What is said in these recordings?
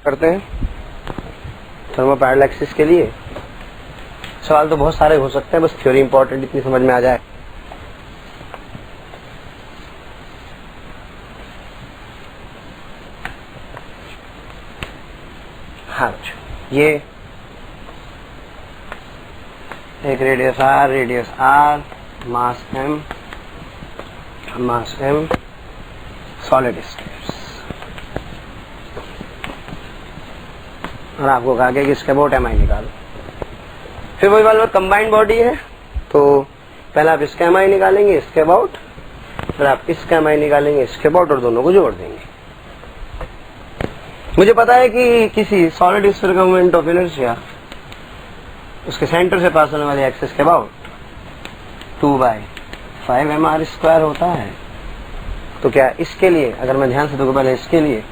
करते हैं थर्मोपैरेलल एक्सिस के लिए। सवाल तो बहुत सारे हो सकते हैं, बस थ्योरी इंपॉर्टेंट इतनी समझ में आ जाए। हाँ, ये एक radius R, mass M, solid states, और आपको कहा गया कि इसके अबाउट एम आई निकालो। फिर वही बात, कंबाइंड बॉडी है तो पहले आप इसका एम आई निकालेंगे, इसके अबाउट, फिर आप इसका एम आई निकालेंगे, इसके अबाउट, और दोनों को जोड़ देंगे। मुझे पता है कि किसी सॉलिड स्फीयर का मोमेंट ऑफ इनर्शिया उसके सेंटर से पास होने वाली एक्सिस के अबाउट 2/5 mr² होता है। तो क्या इसके लिए, अगर मैं ध्यान से देखूं पहले इसके लिए,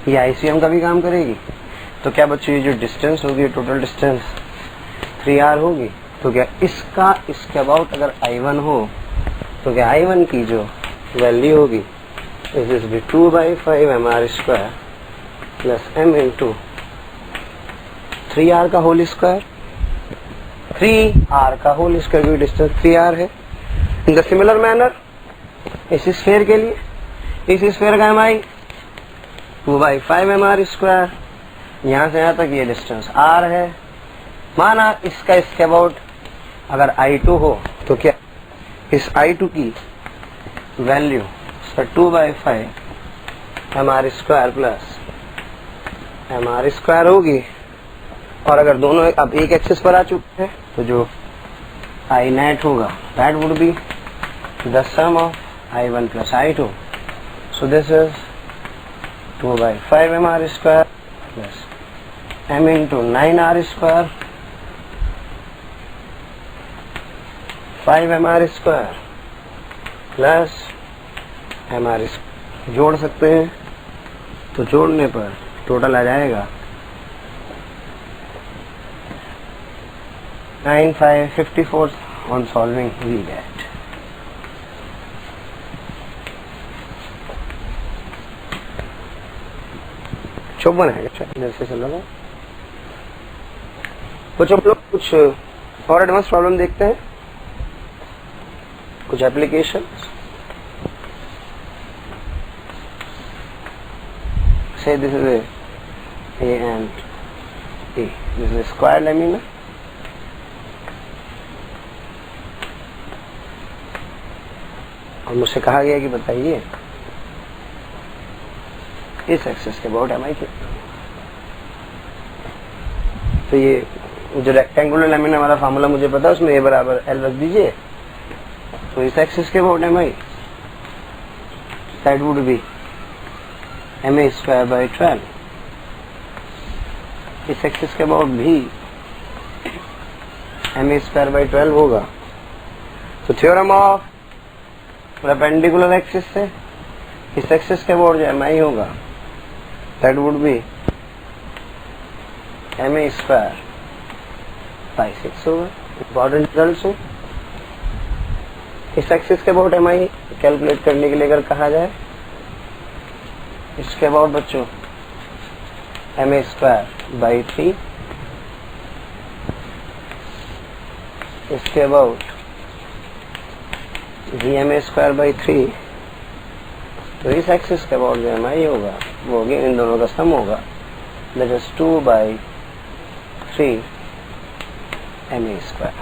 ये आईसीएम का भी काम करेगी। तो क्या बच्चों, ये जो डिस्टेंस होगी, टोटल डिस्टेंस 3r होगी। तो क्या इसका इसके अबाउट अगर I1 हो तो क्या I1 की जो वैल्यू होगी इज भी 2/5 mr² plus m into 3r का होल स्क्वायर, 3r का होल स्क्वायर, क्योंकि डिस्टेंस 3r है। इन द सिमिलर मैनर इस स्फीयर के लिए, इस स्फीयर का एमआई 2/5 mr², यहां से यहां तक ये डिस्टेंस r है। माना इसका इसके अबाउट अगर I2 हो तो क्या इस I2 की वैल्यू 2/5 mr² प्लस mr² होगी। और अगर दोनों अब एक एक्सिस पर आ चुके हैं तो जो I नेट होगा that would be the sum of I1 plus I2। So this is 2/5 mr² plus m into 9r², 5 mr² plus mr²। जोड़ सकते हैं तो जोड़ने पर टोटल आ जाएगा 9554 on solving we get। चौवन है इधर से चल रहा। कुछ हम लोग कुछ और एडवांस प्रॉब्लम देखते हैं, कुछ application. Say this is A and A. This is a square lamina. और मुझसे कहा गया कि बताइए इस एक्सिस के अबाउट एम आई के। तो ये जो रेक्टेंगुलर लेमिना वाला फार्मूला मुझे पता है, उसमें A बराबर L रख दीजिए। तो इस एक्सिस के about M I that would be ma²/12। इस एक्सिस के अबाउट भी ma²/12 होगा। तो थ्योरम ऑफ परपेंडिकुलर एक्सिस से इस एक्सिस के अबाउट जो एम आई होगा दैट वुड बी ma²/6 होगा। इंपॉर्टेंट रिजल्ट हो। इस एक्सिस के अबाउट एम आई कैलकुलेट करने के लिए अगर कहा जाए, इसके अबाउट बच्चों ma²/3, इसके अबाउट ma²/3। तो इस एक्सिस के अबाउट जो एम आई होगा वो होगी, इन दोनों का सम होगा, दैट इज 2/3 ma²।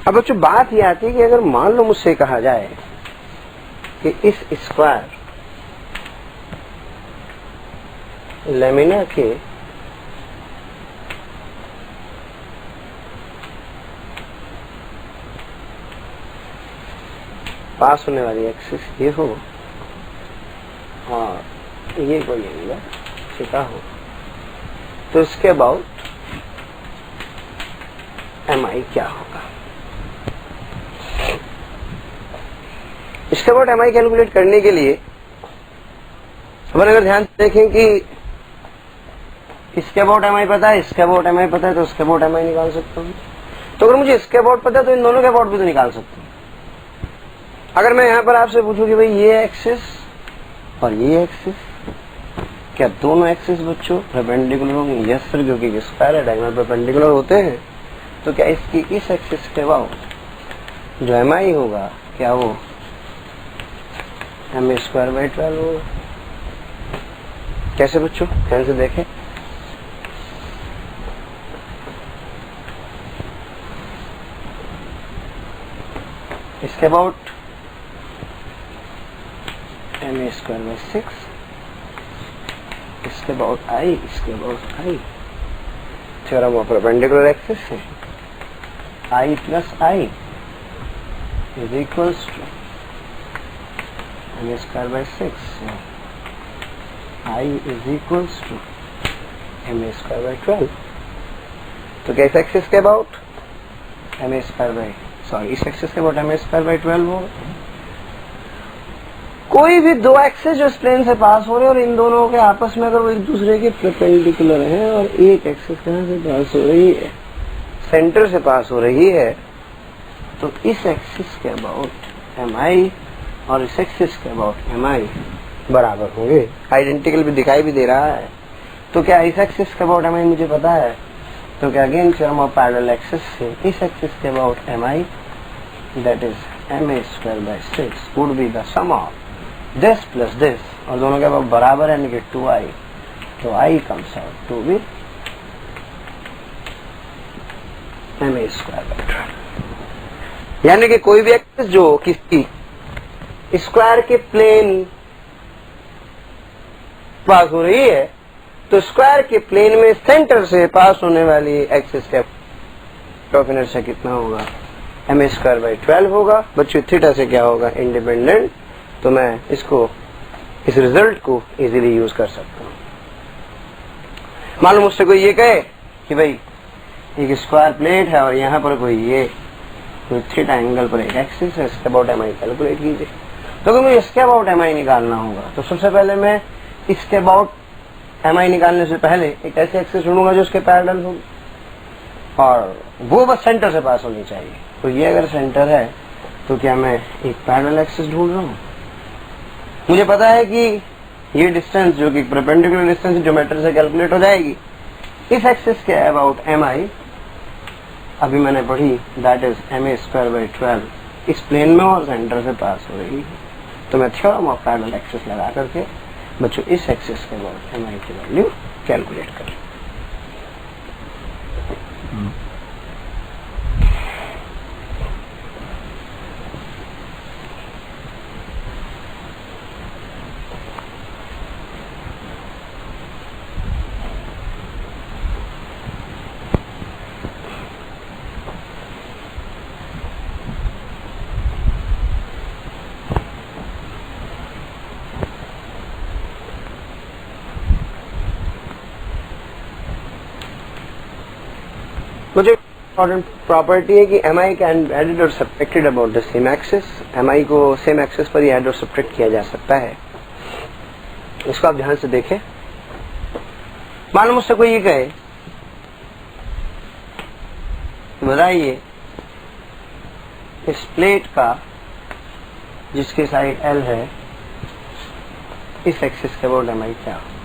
अब बच्चों बात ये आती है कि अगर मान लो मुझसे कहा जाए कि इस स्क्वायर लेमिना के पास होने वाली एक्सिस ये हो और ये कोई एरिया थीटा हो, तो इसके अबाउट एम आई क्या होगा। इसके अबाउट एम आई कैलकुलेट करने के लिए अपन अगर ध्यान से देखें कि इसके अबाउट एम आई पता है, इसके अबाउट एम आई पता है, तो इसके अबाउट एम आई निकाल सकता हूँ। तो अगर मुझे इसके अबाउट पता है तो इन दोनों के अबाउट भी तो निकाल सकता हूँ। अगर मैं यहां पर आपसे पूछूं कि भाई ये एक्सिस और ये एक्सिस क्या दोनों एक्सिस बच्चों परपेंडिकुलर होंगे? यस सर, क्योंकि स्क्वायर है, डायगोनल परपेंडिकुलर होते हैं। तो क्या इसकी इस एक्सिस के अबाउट जो एम आई होगा क्या वो एम स्क्वायर बाई 12 होगा? कैसे बच्चों, ध्यान से देखें। इसके अबाउट एम स्क्वायर बाई 6, इसके अबाउट आई, इसके about I. Theorem of perpendicular axis है I plus I is equals to m square by 6, I is equals to m square by 12। तो क्या इस एक्सिस के अबाउट एम स्क्वायर बाई इस axis के about m square by 12 होगा। कोई भी दो एक्सिस जो इस प्लेन से पास हो रहे हैं और इन दोनों के आपस में अगर वो एक दूसरे के परपेंडिकुलर हैं और एक एक्सिस कहां से पास हो रही है, सेंटर से पास हो रही है, तो इस एक्सिस के अबाउट एम आई और इस एक्सिस के अबाउट एम आई बराबर होंगे। आइडेंटिकल भी दिखाई भी दे रहा है। तो क्या इस एक्सिस के अबाउट एम आई मुझे पता है, तो क्या again theorem of parallel axis से इस एक्सिस के about M I that is M A square by 6 would be the sum of this plus this, और दोनों के अबाउट बराबर है यानी 2i, तो i comes out to be M A square by 12। यानी कि कोई भी एक्सिस जो किसी स्क्वायर के प्लेन पास हो रही है, तो स्क्वायर के प्लेन में सेंटर से पास होने वाली एक्सिस का ऑफ इनर्शिया कितना होगा, एम स्क्वायर बाई 12 होगा। बच्चों थीटा से क्या होगा, इंडिपेंडेंट। तो मैं इसको इस रिजल्ट को इजीली यूज कर सकता हूं। मालूम मुझसे कोई ये कहे कि भाई एक स्क्वायर प्लेट है और यहाँ पर कोई थीटा एंगल पर एक एक्सिस है, इसके अबाउट एम आई कैलकुलेट कीजिए। तो अगर मुझे इसके अबाउट एम आई निकालना होगा तो सबसे पहले मैं इसके अबाउट एम आई निकालने से पहले एक ऐसे एक्सिस ढूंढूंगा जो उसके पैरेलल हो और वो बस सेंटर से पास होनी चाहिए। तो ये अगर सेंटर है तो क्या मैं एक पैरेलल एक्सिस ढूंढ रहा हूं? मुझे पता है कि ये डिस्टेंस जो कि परपेंडिकुलर डिस्टेंस ज्योमेट्री से कैलकुलेट हो जाएगी। इस एक्सिस के अबाउट एम आई अभी मैंने पढ़ी that is M A square by 12 इस प्लेन में और सेंटर से पास हो रही है। तो मैं थ्योरम ऑफ पैरेलल एक्सिस लगा करके बच्चों इस एक्सिस के अबाउट एम आई की वैल्यू कैलकुलेट करें। मुझे इम्पोर्टेंट प्रॉपर्टी है कि m I can be added और subtracted about the same axis. M I को सेम एक्सिस पर ही ऐड और सब्ट्रैक्ट किया जा सकता है। इसको आप ध्यान से देखें। मानो मुझसे कोई ये कहे बताइए इस प्लेट का जिसकी साइड एल है इस एक्सिस के अबाउट एम आई क्या होगा?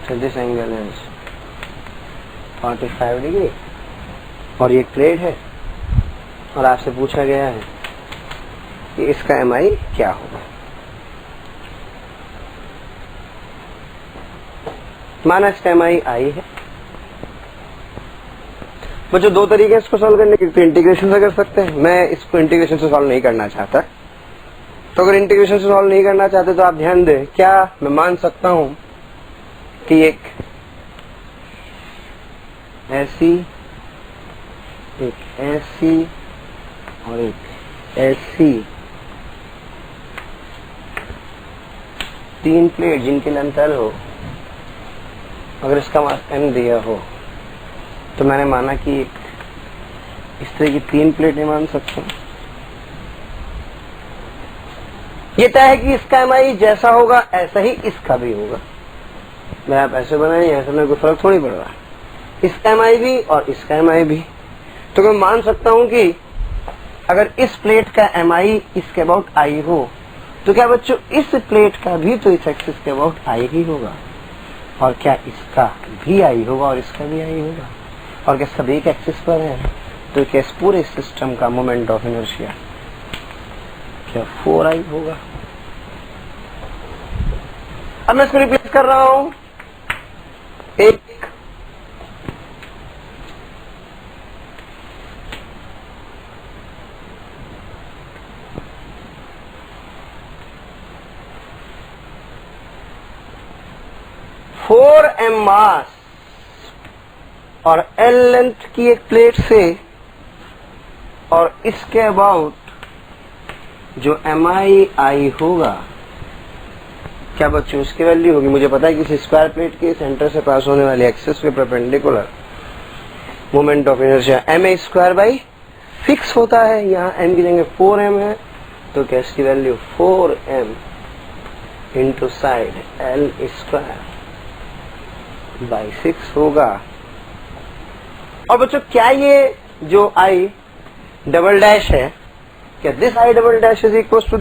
So this angle is 45 degree और ये प्लेट है और आपसे पूछा गया है कि इसका एम आई क्या होगा। माना इसका एम आई आई है। बच्चों दो तरीके इसको सॉल्व करने के, तो इंटीग्रेशन से कर सकते हैं। मैं इसको इंटीग्रेशन से सॉल्व नहीं करना चाहता, तो अगर इंटीग्रेशन से सॉल्व नहीं करना चाहते तो आप ध्यान दें, क्या मैं मान सकता हूं कि एक ऐसी और एक ऐसी तीन प्लेट जिनके लेंथ एल हो, अगर इसका मास m दिया हो तो मैंने माना कि इस तरह की तीन प्लेट नहीं मान सकता। ये तय है कि इसका एम आई जैसा होगा ऐसा ही इसका भी होगा। मैं आप ऐसे बनाए ऐसे में कोई फर्क थोड़ी पड़ रहा है। इसका एम आई भी और इसका एम आई भी। तो मैं मान सकता हूं कि अगर इस प्लेट का एम आई इसके अबाउट आई हो तो क्या बच्चों इस प्लेट का भी तो इस एक्सिस के अबाउट आई ही होगा, और क्या इसका भी आई होगा और इसका भी आई होगा, और क्या सभी एक एक्सिस पर है, तो क्या इस पूरे सिस्टम का मोमेंट ऑफ इनर्शिया क्या 4i होगा। अब मैं इसको रिप्लेस कर रहा हूं एक 4m मास और L लेंथ की एक प्लेट से, और इसके अबाउट जो mi होगा, क्या बच्चों उसकी वैल्यू होगी, मुझे पता है कि इस स्क्वायर प्लेट के सेंटर से पास होने वाले एक्सिस के perpendicular moment of inertia ma²/6 होता है। यहाँ m की जगह 4m है, तो क्या इसकी value 4m into side L²/6 होगा। और बच्चों क्या ये जो I डबल डैश है, क्या this I double dash is equal to,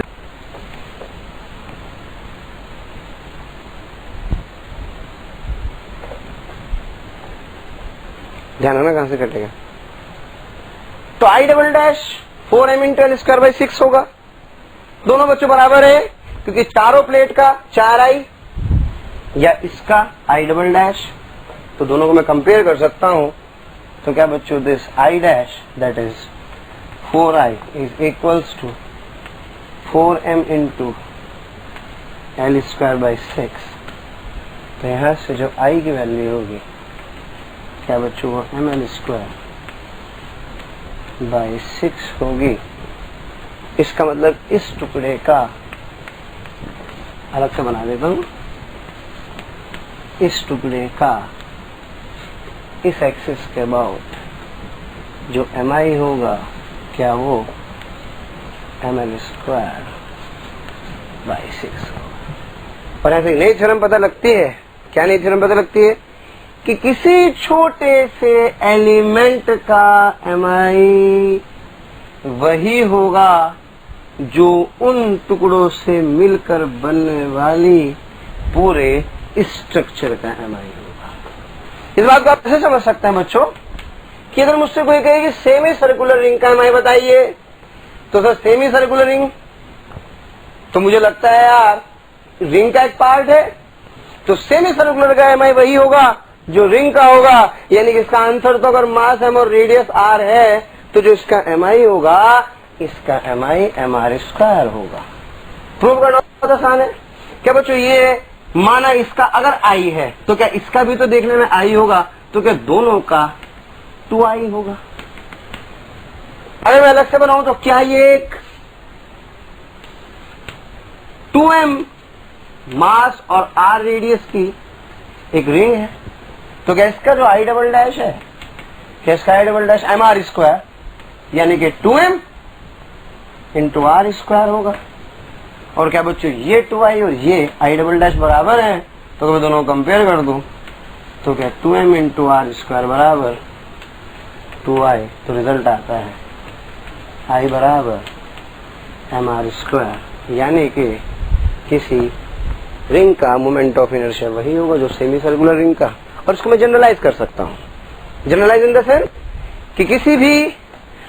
ध्यान है ना कहां से कटेगा, तो I double dash 4m into L²/6 होगा। दोनों बच्चों बराबर है क्योंकि चारों प्लेट का 4i या इसका I डबल डैश, तो दोनों को मैं कंपेयर कर सकता हूं। तो क्या बच्चों this I dash that is 4i is equals to 4m into L²/6। तो यहां से जो I की वैल्यू होगी क्या बच्चों वो mL²/6 होगी। इसका मतलब इस टुकड़े का, अलग से बना देता हूं, इस टुकड़े का इस एक्सिस के अबाउट जो mi होगा क्या वो mL²/6 होगा। और ऐसे नई थ्योरम पता लगती है, क्या नई थ्योरम पता लगती है कि किसी छोटे से एलिमेंट का mi वही होगा जो उन टुकड़ों से मिलकर बनने वाली पूरे स्ट्रक्चर का mi होगा। इस बात को आप कैसे समझ सकते हैं बच्चों कि अगर मुझसे कोई कहे कि सेमी सर्कुलर रिंग का mi बताइए, तो सर सेमी सर्कुलर रिंग, तो मुझे लगता है यार रिंग का एक पार्ट है, तो सेमी सर्कुलर का mi वही होगा जो रिंग का होगा, यानी कि इसका आंसर तो अगर मास m और रेडियस r है, तो जो इसका mi होगा इसका mi mr² होगा। प्रूव करना बहुत आसान है। क्या बच्चों ये माना इसका अगर i है, तो क्या इसका भी तो देखने में i होगा, तो क्या दोनों का 2i होगा। अगर मैं अलग से बनाऊं तो क्या ये एक 2m मास और r रेडियस की एक रिंग है, तो क्या इसका जो I डबल डैश है, क्या इसका I डबल डैश mr² यानी कि 2m इंटू r² होगा। और क्या बच्चों ये 2i और ये I डबल डैश बराबर है, तो मैं दोनों कंपेयर कर दूं तो क्या 2m इंटू r² बराबर 2i, तो रिजल्ट आता है I बराबर mr², यानी कि किसी रिंग का मोमेंट ऑफ इनर्शिया वही होगा जो सेमी सर्कुलर रिंग का। और इसको मैं जनरलाइज कर सकता हूँ, जनरलाइज इन द सेंस कि किसी भी,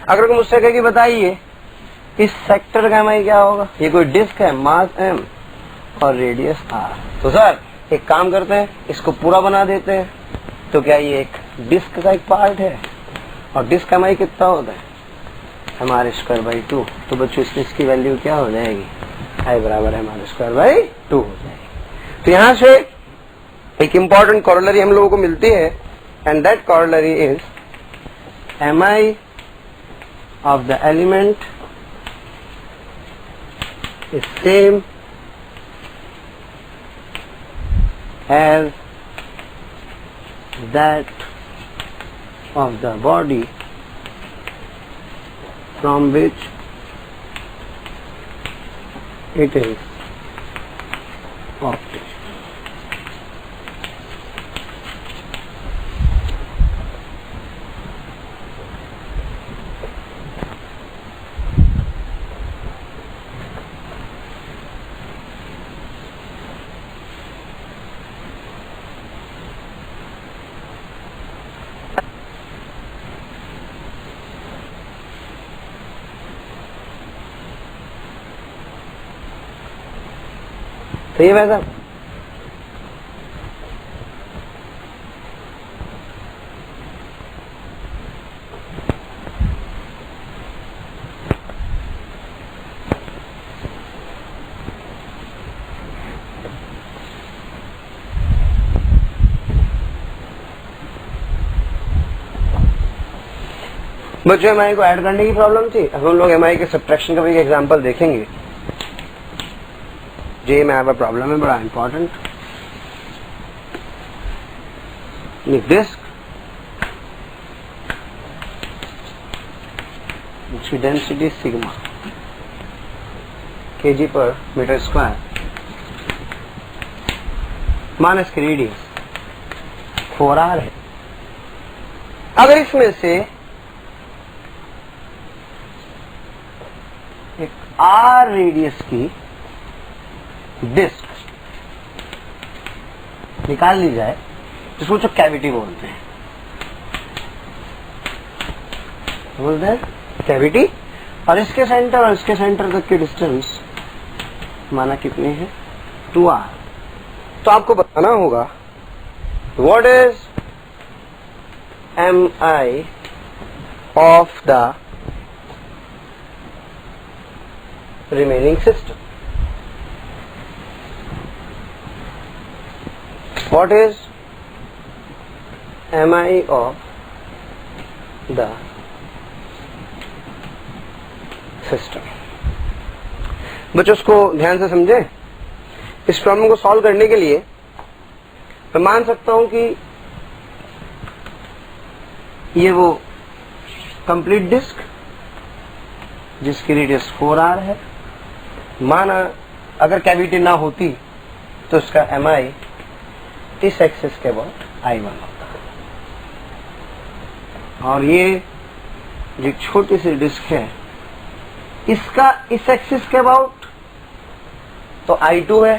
अगर मुझसे कहे कि बताइए इस सेक्टर का mi क्या होगा, ये कोई डिस्क है, मास m और रेडियस r, तो सर एक काम करते हैं इसको पूरा बना देते हैं। तो क्या ये एक डिस्क का एक पार्ट है, और डिस्क का mi कितना होता है mr²/2, तो बच्चों इसकी वैल्यू क्या हो जाएगी, I बराबर mr²/2 हो जाएगी। तो यहां से एक इंपॉर्टेंट कॉरोलरी हम लोगों को मिलती है, and that corollary is mi of the element is same as that of the body from which it is obtained. सही है भाई साहब? बच्चों एमआई को ऐड करने की प्रॉब्लम थी। अब हम लोग एमआई के सब्ट्रैक्शन का भी एक एग्जांपल देखेंगे। जे में यहाँ प्रॉब्लम है बड़ा इंपॉर्टेंट। डिस्क इसकी डेंसिटी सिग्मा केजी पर मीटर स्क्वायर, मान इसकी रेडियस 4r है। अगर इसमें से एक r रेडियस की डिस्क निकाल ली जाए, जिसको जो कैविटी बोलते हैं, कैविटी, और इसके सेंटर और इसके सेंटर तक की डिस्टेंस माना कितनी है? 2r। तो आपको बताना होगा what is mi of the remaining system. What is mi of the system? बच्चों उसको ध्यान से समझें। इस प्रॉब्लम को सॉल्व करने के लिए मैं मान सकता हूं कि ये वो कंप्लीट डिस्क जिसकी रेडियस 4r है, माना अगर कैविटी ना होती तो इसका mi इस एक्सिस के अबाउट I1 होता, और ये जो छोटी सी डिस्क है इसका इस एक्सिस के अबाउट तो I2 है।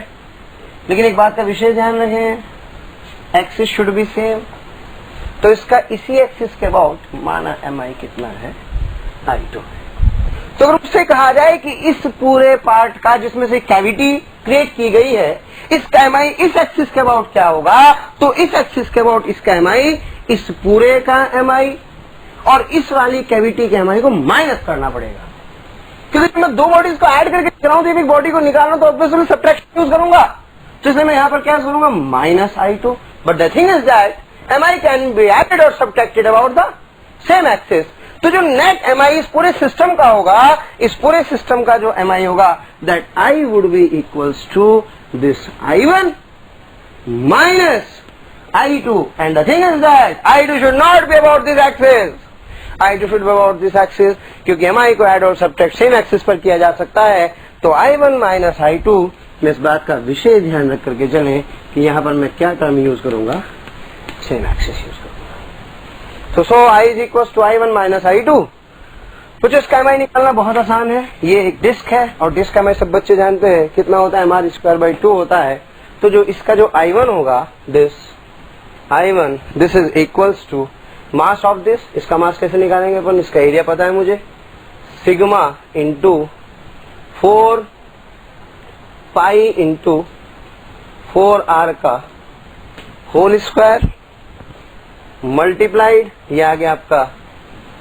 लेकिन एक बात का विशेष ध्यान रखें, एक्सिस शुड बी सेम, तो इसका इसी एक्सिस के अबाउट माना mi कितना है? I2 है। तो अगर उससे कहा जाए कि इस पूरे पार्ट का जिसमें से कैविटी क्रिएट की गई है, इसका mi इस एक्सिस के अबाउट क्या होगा, तो इस एक्सिस के अबाउट इसका mi इस पूरे का mi और इस वाली कैविटी के mi को माइनस करना पड़ेगा। क्योंकि मैं दो बॉडीज को ऐड करके चल रहा हूं, तो एक बॉडी को निकालना तो ऑब्वियसली सब्ट्रैक्शन यूज करूंगा, तो इसलिए मैं यहां पर क्या करूंगा? Minus I2। But the thing is that mi can be added और subtracted about the same axis. तो जो नेट mi इस पूरे सिस्टम का होगा, इस पूरे सिस्टम का जो mi होगा, that I would be equals to this I1 minus I2, and the thing is that I2 should not be about this axis, I2 should be about this axis, क्योंकि mi को add और subtract same axis पर किया जा सकता है। तो I1 minus I2 में इस बात का विशेष ध्यान रख करके चलें कि यहां पर मैं क्या टर्म यूज करूंगा? सेम एक्सिस यूज करूंगा। तो so I is equal to I1 minus I2। कुछ इसका mi निकालना बहुत आसान है। ये एक डिस्क है और डिस्क का mi सब बच्चे जानते हैं कितना होता है? mr स्क्वायर बाई 2 होता है। तो जो इसका जो I1 होगा, this I1 this is equals to mass of this. इसका मास कैसे निकालेंगे अपन? इसका एरिया पता है मुझे, sigma into 4 pi into 4r का होल स्क्वायर मल्टीप्लाइड, ये आ गया आपका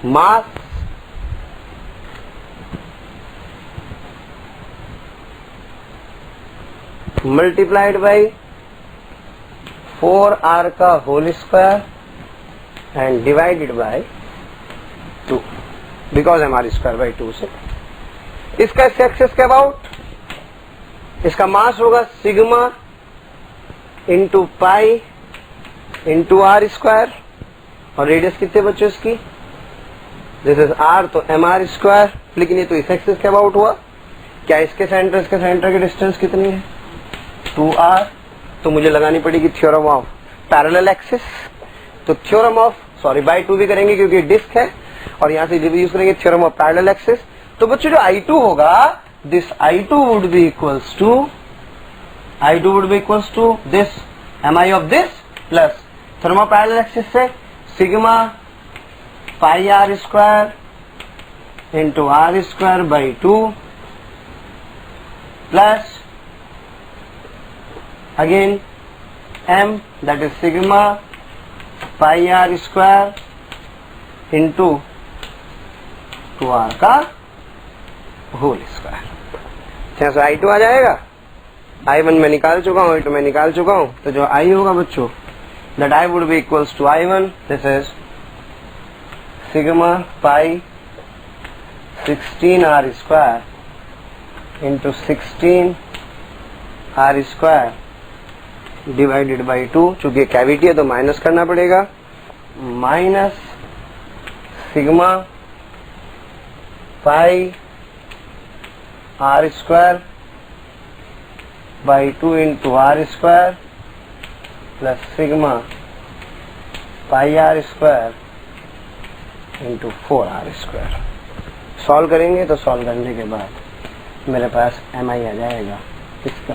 मास मल्टीप्लाइड बाई 4r का whole square and divided by 2, because mr square by 2 से। इसका इस एक्सिस के अबाउट इसका मास होगा sigma into pi into R square, और रेडियस कितने बच्चों इसकी? दिस इज r, तो mr स्क्वायर। लेकिन ये तो इस एक्सिस के अबाउट हुआ। क्या इसके सेंटर की डिस्टेंस कितनी है? 2r। तो मुझे लगानी पड़ेगी थ्योरम ऑफ पैरेलल एक्सिस। तो थ्योरम ऑफ बाय 2 भी करेंगे क्योंकि डिस्क है, और यहां से यूज करेंगे थ्योरम ऑफ पैरेलल एक्सिस। तो बच्चों जो I2 होगा, this I2 would be equals to this mi of this plus theorem of parallel axis से sigma pi r square into r square by 2 plus again m that is sigma pi are square into 2r का whole square. यहाँ से I2 आ जाएगा, I1 में निकाल चुका हूँ, I2 में निकाल चुका हूँ, तो जो I होगा बच्चों that I would be equals to I1, this is sigma pi 16r square into 16r square divided by 2, चूंकि कैविटी है तो माइनस करना पड़ेगा, minus sigma pi are square by 2 into R square plus sigma pi are square into 4r square. Solve करेंगे तो solve करने के बाद मेरे पास mi आ जाएगा इसका,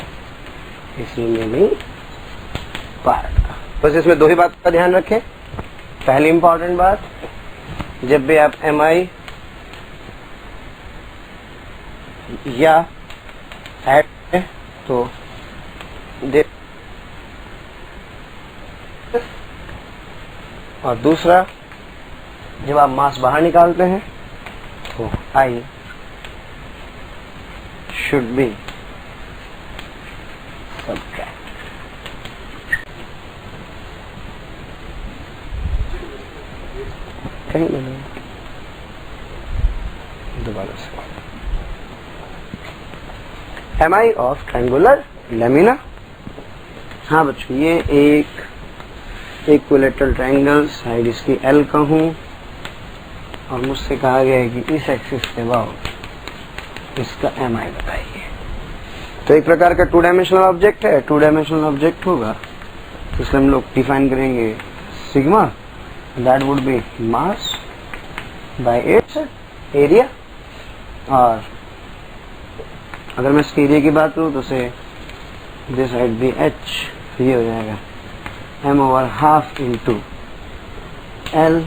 इस रिमेनिंग पार्ट का। बस इसमें दो ही बात का ध्यान रखें। पहली इंपॉर्टेंट बात, जब भी आप mi या ऐड तो और दूसरा, जब आप मास बाहर निकालते हैं तो I शुड बी सबट्रैक्ट। कहीं नहीं, दोबारा से mi ऑफ ट्रायंगुलर लेमिना। हाँ बच्चों, ये एक इक्विलैटरल ट्रायंगल, साइड इसकी L का हूँ और मुझसे कहा गया है कि इस एक्सिस के बाद इसका mi बताइए। तो एक प्रकार का टू डायमेंशनल ऑब्जेक्ट है, टू डायमेंशनल ऑब्जेक्ट होगा तो इसलिए हम लोग डिफाइन करेंगे sigma, that would B mass by it's area. और अगर मैं इसके एरिया की बात करूँ तो से दिस साइड भी h, तो ये हो जाएगा m over half into L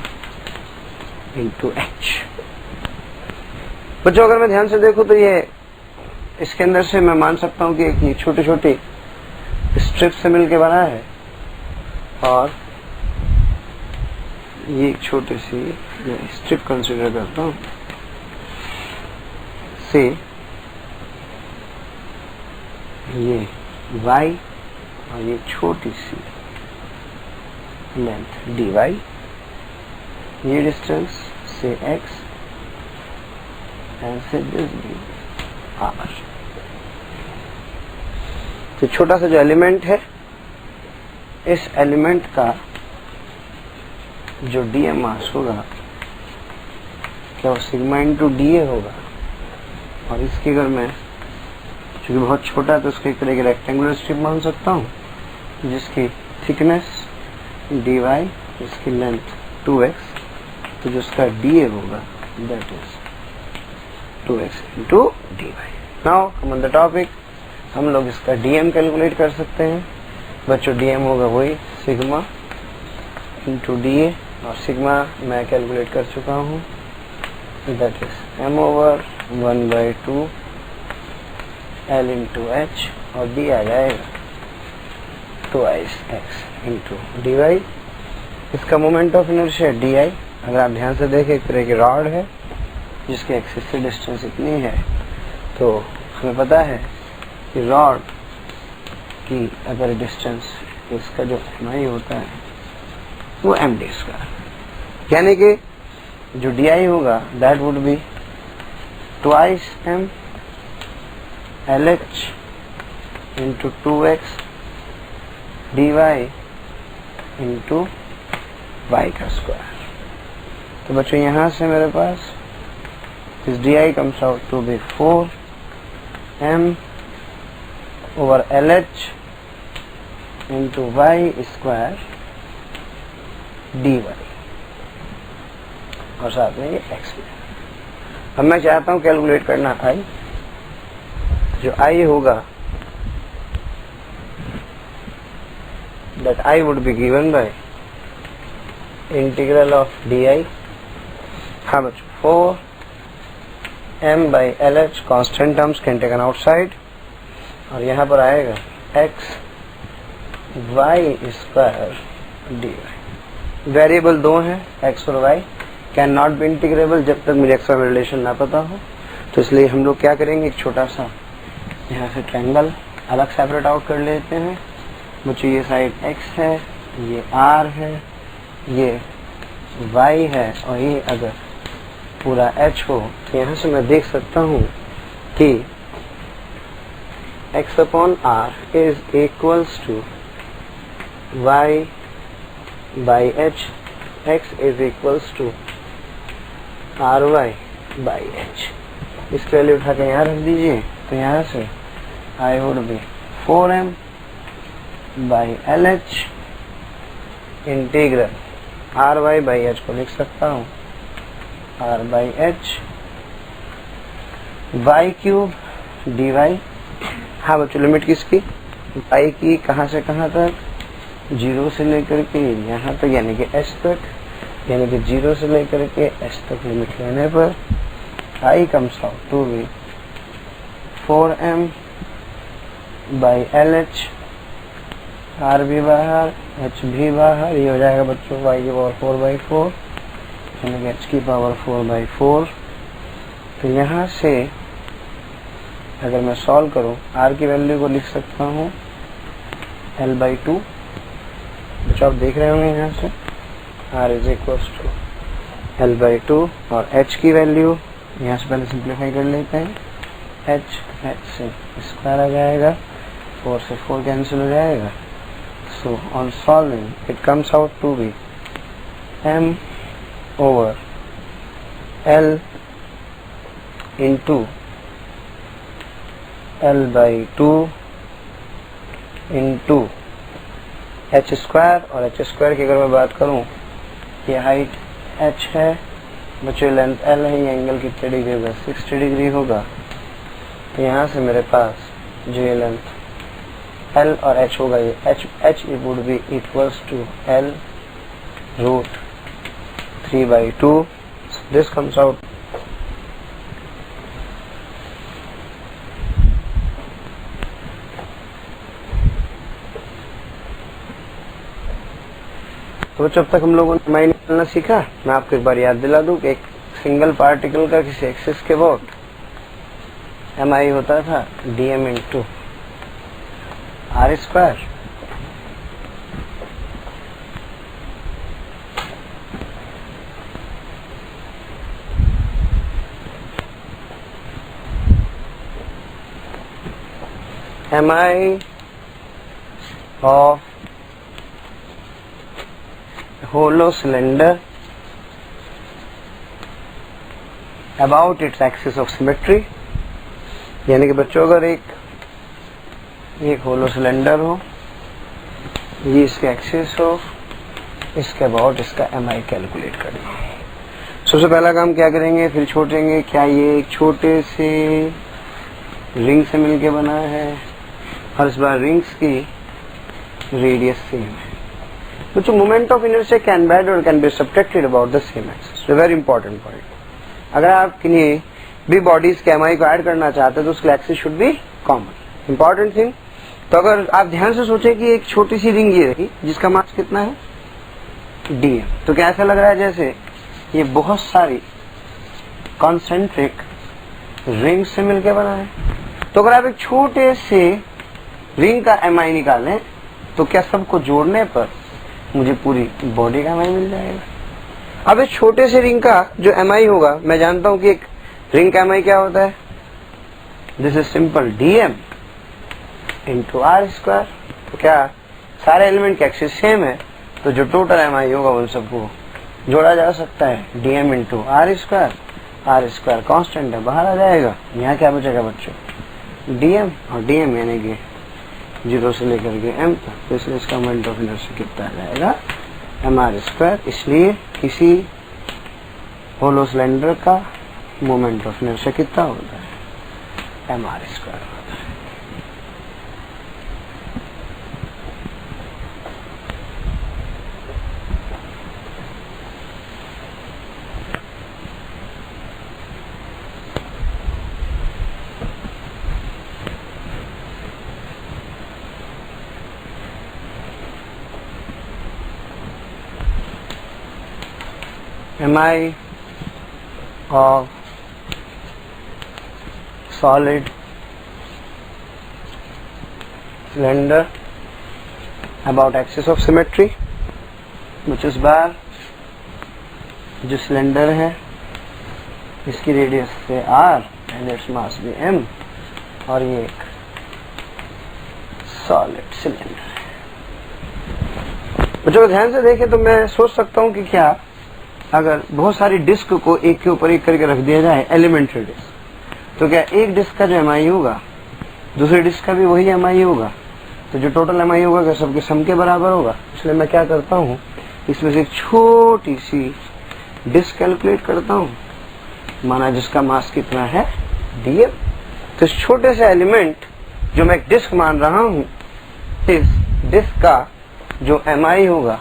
into h। बच्चों अगर मैं ध्यान से देखूं तो ये इसके अंदर से मैं मान सकता हूं कि ये छोटी छोटी स्ट्रिप से मिलके बना है और ये एक छोटी सी स्ट्रिप कंसीडर करता हूं से ये y और ये छोटी सी लेंथ dy, ये डिस्टेंस से x एंड से दिस भी r। तो छोटा सा जो एलिमेंट है, इस एलिमेंट का जो dm मास होगा क्या वो सिग्मा इंटू डी होगा। और इसकी अगर मैं, क्योंकि बहुत छोटा है तो उसको एक तरह की रेक्टेंगुलर स्ट्रिप मान सकता हूँ जिसकी थिकनेस dy, इसकी लेंथ 2x, तो जो उसका dA होगा that is 2x into dy। Now come on the topic, हम लोग इसका dm कैलकुलेट कर सकते हैं। बच्चों dm होगा वही सिग्मा इंटू dA, और सिग्मा मैं कैलकुलेट कर चुका हूँ, that is m over 1/2 L into h, और d आ जाएगा 2x इंटू dy। इसका मोमेंट ऑफ इनर्शिया di, अगर आप ध्यान से देखें एक तरह की रॉड है जिसके एक्सिस से डिस्टेंस इतनी है, तो हमें पता है कि रॉड की अगर डिस्टेंस, इसका जो mi होता है वो md स्क्वायर, यानी कि जो di होगा that would be twice m LH into 2x dy into y का स्क्वायर। तो बच्चों यहाँ से मेरे पास this D comes out to be 4m over LH into y square dy, और साथ में ये x भी। अब मैं चाहता हूँ कैलकुलेट करना i, जो i होगा that I would be given by integral of di, how much 4m by LH, constant terms can taken outside, और यहाँ पर आएगा x Y square D Y. Variable दो हैं एक्स और Y, can not be integrable जब तक मुझे एक्स वाई रिलेशन ना पता हो। तो इसलिए हम लोग क्या करेंगे, एक छोटा सा यहाँ से ट्रायंगल अलग सेपरेट आउट कर लेते हैं। मुझे ये साइड x है, ये r है, ये y है, और ये अगर पूरा h हो तो यहाँ से मैं देख सकता हूँ कि x upon r is equals to y by h, x is equals to ry by h। इसके वैल्यू उठा के यहाँ रख दीजिए, तो यहाँ से I would be 4m by LH integral ry by h को लिख सकता हूँ r by h y cube dy। हाँ बच्चों, लिमिट किसकी, y की कहाँ से कहाँ तक, 0 से लेकर के यहाँ तक यानी कि h तक, यानी कि 0 से लेकर के h तक लिमिट लेने पर I comes out to be 4m by LH, R भी बाहर, H भी बाहर, ये हो जाएगा बच्चों y की पावर 4/4 यानी कि h की पावर 4/4। तो यहाँ से अगर मैं सॉल्व करूँ, R की वैल्यू को लिख सकता हूँ L/2। बच्चों आप देख रहे होंगे यहाँ से R is equals to L/2, और H की वैल्यू यहाँ से पहले सिंप्लीफाई कर लेते हैं, H से स्क्वायर आ जाएगा, 4 से 4 कैंसिल हो जाएगा। So on solving it comes out to be m over L into L/2 into H square, और H स्क्वायर की अगर मैं बात करूं, ये हाइट H है बच्चों, लेंथ L है, ये एंगल कितने डिग्री होगा, 60 डिग्री होगा। तो यहाँ से मेरे पास जो ये लेंथ L और H होगा, ये H would be equals to L root 3/2। This comes out तो जब तक हम लोगों ने MI निकालना सीखा, मैं आपको एक बार याद दिला दूं कि एक सिंगल पार्टिकल का किसी एक्सिस के अबाउट MI होता था dm into r square. MI of hollow cylinder about its axis of symmetry, यानी कि बच्चों अगर एक होलो सिलेंडर हो, ये इसके एक्सिस हो, इसके अबाउट इसका MI कैलकुलेट करना। सबसे पहला काम क्या करेंगे, फिर छोड़ेंगे क्या ये एक छोटे से रिंग से मिलके बना है, और इस बार रिंग्स की रेडियस सेम है। बच्चों moment of inertia can be added और can be subtracted about the same axis, very important point. अगर आप किन्हीं भी बॉडीज के MI को ऐड करना चाहते हैं तो उसके axis should be common, important thing. तो अगर आप ध्यान से सोचें कि एक छोटी सी रिंग ये रही जिसका मास कितना है dm, तो क्या ऐसा लग रहा है जैसे ये बहुत सारी कॉन्सेंट्रिक रिंग से मिलकर बना है। तो अगर आप एक छोटे से रिंग का MI निकालें तो क्या सबको जोड़ने पर मुझे पूरी बॉडी का MI मिल जाएगा। अब इस छोटे से रिंग का जो MI होगा, मैं जानता हूं कि एक रिंग का MI क्या होता है, this is simple dm into r square. तो क्या सारे एलिमेंट के एक्सिस सेम है, तो जो टोटल MI होगा उन सबको जोड़ा जा सकता है, dm into r square constant है, बाहर आ जाएगा। यहाँ क्या बचेगा बच्चों, dm, और dm यानी कि 0 से लेकर के m तक, तो इसलिए इसका मोमेंट ऑफ इनर्शिया कितना आ जाएगा, mr स्क्वायर। इसलिए किसी होलो सिलेंडर का मोमेंट ऑफ इनर्शिया कितना होता है, mr स्क्वायर होता है। mi of solid cylinder about axis of symmetry, which is bar, जो सिलेंडर है इसकी रेडियस से r एंड इट्स मास भी m, और ये एक सॉलिड सिलेंडर है। बच्चों ध्यान से देखें तो मैं सोच सकता हूं कि क्या अगर बहुत सारी डिस्क को एक के ऊपर एक करके रख दिया जाए, एलिमेंट्री डिस्क, तो क्या एक डिस्क का जो एमआई होगा दूसरी डिस्क का भी वही एमआई होगा, तो जो टोटल एमआई होगा क्या सबके सम के बराबर होगा। इसलिए मैं क्या करता हूँ, इसमें से एक छोटी सी डिस्क कैलकुलेट करता हूँ, माना जिसका मास कितना है dm। तो इस छोटे से एलिमेंट जो मैं एक डिस्क मान रहा हूँ, इस डिस्क का जो एमआई होगा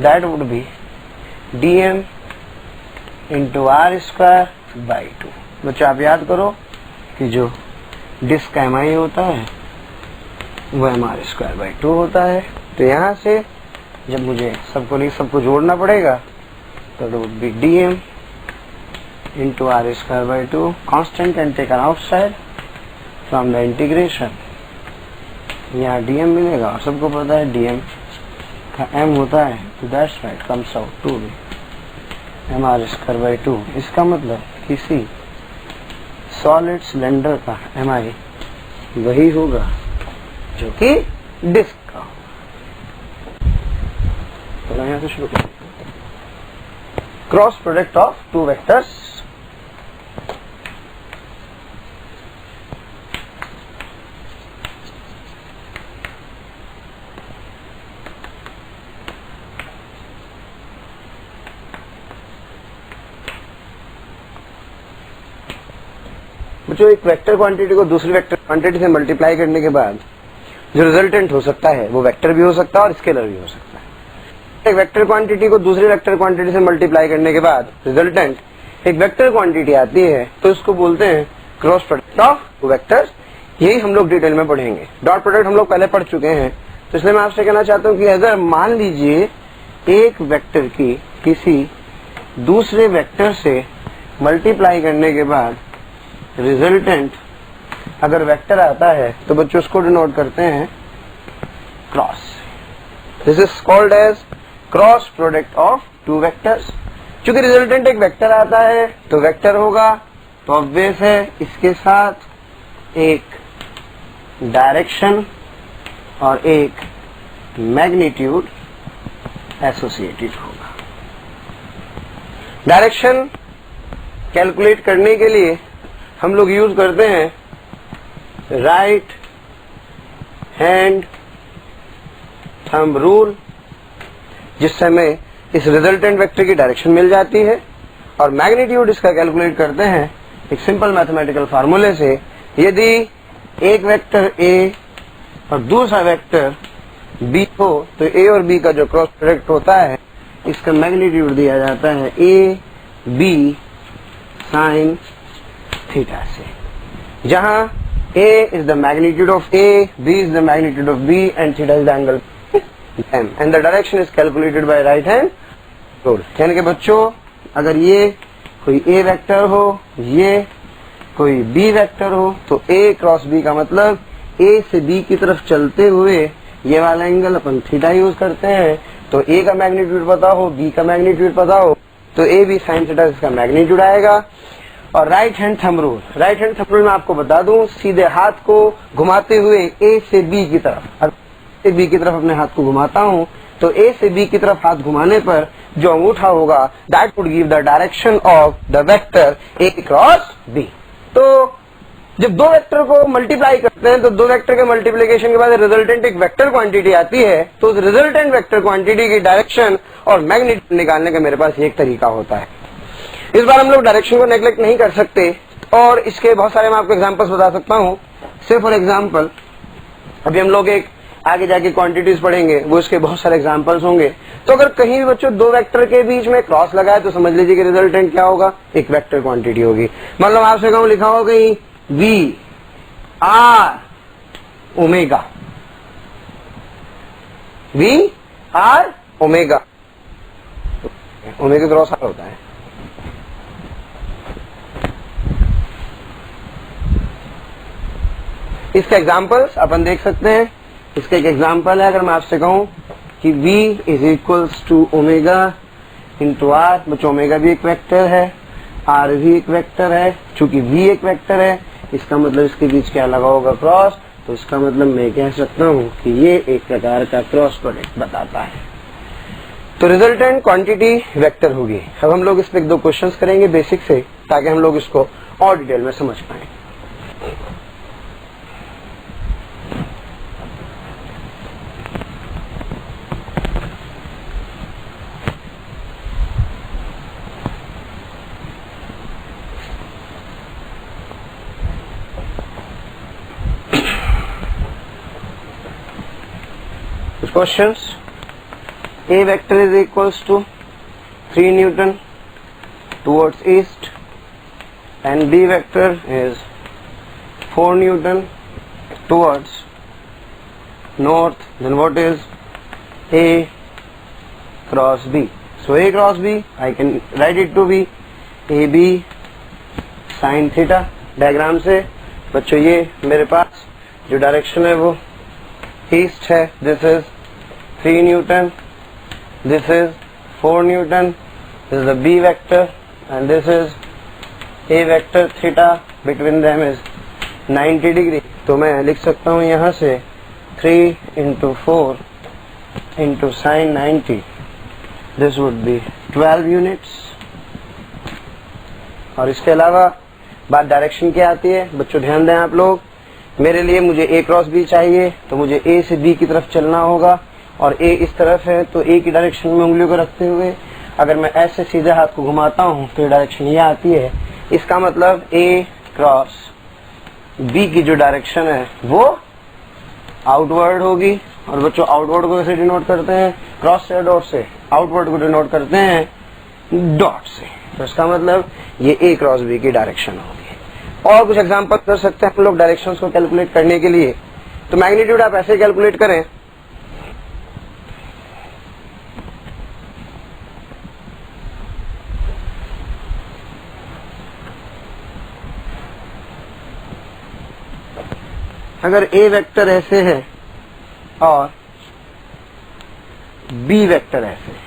that would be dm into R square by 2। बच्चों आप याद करो कि जो डिस्क का एमआई होता है वो mr स्क्वायर बाई 2 होता है। तो यहाँ से जब मुझे सबको जोड़ना पड़ेगा तो it would be dm into R square by 2, constant and taken outside from the integration. यहाँ dm मिलेगा और सबको पता है dm का m होता है, तो that's right comes out to be mr square by 2। इसका मतलब किसी सॉलिड सिलेंडर का mi वही होगा जो कि डिस्क का। तो यहाँ से शुरू करें, cross product of two vectors. जो एक वेक्टर क्वांटिटी को दूसरी वेक्टर क्वांटिटी से मल्टीप्लाई करने के बाद जो रिजल्टेंट हो सकता है वो वेक्टर भी हो सकता है और स्केलर भी हो सकता है। एक वेक्टर क्वांटिटी को दूसरी वेक्टर क्वांटिटी से मल्टीप्लाई करने के बाद रिजल्टेंट एक वेक्टर क्वांटिटी आती है, तो उसको बोलते हैं cross product of two vectors. यही हम लोग डिटेल में पढ़ेंगे। डॉट प्रोडक्ट हम लोग पहले पढ़ चुके हैं, तो इसलिए मैं आपसे कहना चाहता हूँ कि अगर मान लीजिए एक वेक्टर की किसी दूसरे वेक्टर से मल्टीप्लाई करने के बाद रिजल्टेंट अगर वेक्टर आता है तो बच्चों उसको डिनोट करते हैं cross. This is called as cross product of two vectors. चूंकि रिजल्टेंट एक वेक्टर आता है तो वेक्टर होगा, तो ऑब्वियस है इसके साथ एक डायरेक्शन और एक मैग्नीट्यूड एसोसिएटेड होगा। डायरेक्शन कैलकुलेट करने के लिए हम लोग यूज करते हैं राइट हैंड थंब रूल, जिससे हमें इस रिजल्टेंट वेक्टर की डायरेक्शन मिल जाती है। और मैग्नीट्यूड इसका कैलकुलेट करते हैं एक सिंपल मैथमेटिकल फार्मूले से। यदि एक वेक्टर a और दूसरा वेक्टर b हो तो a और b का जो क्रॉस प्रोडक्ट होता है इसका मैग्नीट्यूड दिया जाता है a b साइन थीटा से, जहां a is the magnitude of a, b is the magnitude of b and theta is the angle m and the direction is calculated by right hand rule। यानी कि बच्चों अगर ये कोई a vector हो, ये कोई b वेक्टर हो, तो a क्रॉस b का मतलब a से b की तरफ चलते हुए ये वाला एंगल अपन थीटा यूज करते हैं। तो a का मैग्नीट्यूड पता हो, b का मैग्नीट्यूड पता हो, तो a b साइन थीटा इसका मैग्नीट्यूड आएगा। और right hand thumb rule, right hand thumb rule मैं आपको बता दूं, सीधे हाथ को घुमाते हुए ए से बी की तरफ, अगर बी की तरफ अपने हाथ को घुमाता हूं तो ए से बी की तरफ हाथ घुमाने पर जो अंगूठा होगा that would give the direction of the vector A cross B. तो जब दो वेक्टर को मल्टीप्लाई करते हैं तो दो वेक्टर के मल्टीप्लीकेशन के बाद रिजल्टेंट एक वेक्टर क्वांटिटी आती है, तो उस रिजल्टेंट वेक्टर क्वांटिटी की डायरेक्शन और मैग्नीट्यूड निकालने का मेरे पास एक तरीका होता है। इस बार हम लोग डायरेक्शन को नेग्लेक्ट नहीं कर सकते और इसके बहुत सारे मैं आपको एग्जांपल्स बता सकता हूं। से फॉर एग्जांपल अभी हम लोग एक आगे जाके क्वांटिटीज पढ़ेंगे, वो इसके बहुत सारे एग्जांपल्स होंगे। तो अगर कहीं भी बच्चों दो वेक्टर के बीच में क्रॉस लगा है तो समझ लीजिए कि रिजल्टेंट क्या होगा, एक वेक्टर क्वांटिटी होगी। मतलब आपसे कहूं लिखा होगा कहीं V R omega, V R omega, omega cross R होता है। इसके एग्जाम्पल्स अपन देख सकते हैं। इसका एक एग्जाम्पल है, अगर मैं आपसे कहूं कि v is equals to omega into R, बच्चों ओमेगा भी एक वेक्टर है, आर भी एक वेक्टर है। चूंकि v एक वेक्टर है, इसका मतलब इसके बीच क्या लगा होगा, क्रॉस। तो इसका मतलब मैं कह सकता हूं कि ये एक प्रकार का क्रॉस प्रोडक्ट बताता है। तो रिजल्टेंट क्वांटिटी वेक्टर होगी। अब हम लोग इस पे 2 क्वेश्चंस करेंगे बेसिक से, ताकि हम लोग इसको और डिटेल में समझ पाए। Questions. A vector is equals to 3 Newton towards east and B vector is 4 Newton towards north. Then what is A cross B? So A cross B, I can write it to be AB sin theta. Diagram से बच्चों ये मेरे पास जो direction है वो east है। This is 3 Newton, this is 4 Newton, this is the B vector and this is A vector, theta between them is 90 degree। तो मैं लिख सकता हूँ यहाँ से 3 into 4 into sin 90, this would be 12 units। और इसके अलावा बात डायरेक्शन की आती है। बच्चों ध्यान दें आप लोग, मेरे लिए मुझे A क्रॉस B चाहिए, तो मुझे A से B की तरफ चलना होगा और A इस तरफ है, तो A की डायरेक्शन में उंगलियों को रखते हुए अगर मैं ऐसे सीधे हाथ को घुमाता हूं तो ये डायरेक्शन ये आती है। इसका मतलब A क्रॉस B की जो डायरेक्शन है वो आउटवर्ड होगी। और बच्चों आउटवर्ड को कैसे डिनोट करते हैं, क्रॉस से डॉट से। आउटवर्ड को डिनोट करते हैं डॉट से। तो इसका मतलब ये A क्रॉस B की डायरेक्शन होगी। और कुछ एग्जांपल कर सकते हैं हम लोग डायरेक्शंस को कैलकुलेट करने के लिए। तो मैग्नीट्यूड आप ऐसे कैलकुलेट करें, अगर A वेक्टर ऐसे है और B वेक्टर ऐसे है,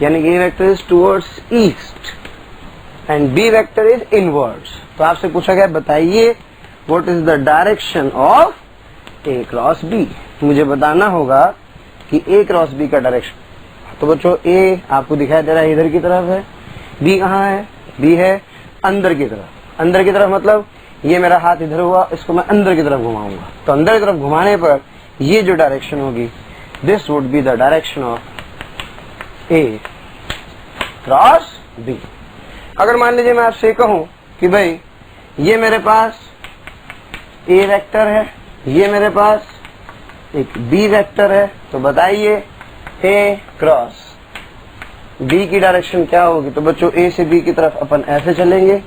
यानी A vector is towards east and B vector is inwards, तो आपसे पूछा गया बताइए what is the direction of A cross B। मुझे बताना होगा कि A क्रॉस B का डायरेक्शन। तो बच्चों A आपको दिखाई दे रहा है इधर की तरफ है, B कहाँ है, B है अंदर की तरफ। अंदर की तरफ मतलब ये मेरा हाथ इधर हुआ, इसको मैं अंदर की तरफ घुमाऊंगा, तो अंदर की तरफ घुमाने पर ये जो डायरेक्शन होगी, this would be the direction of A cross B। अगर मान लीजिए मैं आपसे कहूं कि भाई ये मेरे पास A वेक्टर है, ये मेरे पास एक B वेक्टर है, तो बताइए A क्रॉस B की डायरेक्शन क्या होगी। तो बच्चों A से B की तरफ अपन ऐसे चलेंगे,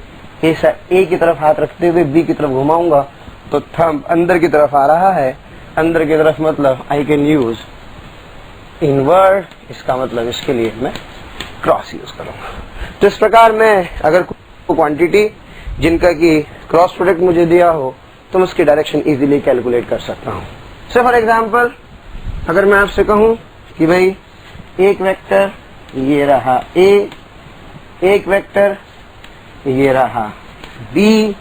A की तरफ हाथ रखते हुए B की तरफ घुमाऊंगा, तो थंब अंदर की तरफ आ रहा है। अंदर की तरफ मतलब आई कैन यूज इनवर्ड, इसका मतलब इसके लिए मैं क्रॉस यूज करूंगा। तो इस प्रकार मैं अगर क्वांटिटी जिनका कि क्रॉस प्रोडक्ट मुझे दिया हो तो मैं उसकी डायरेक्शन इजीली कैलकुलेट कर सकता हूं। सो फॉर एग्जांपल अगर मैं आपसे कहूं कि भाई एक वेक्टर ये रहा A, एक वेक्टर ये रहा B,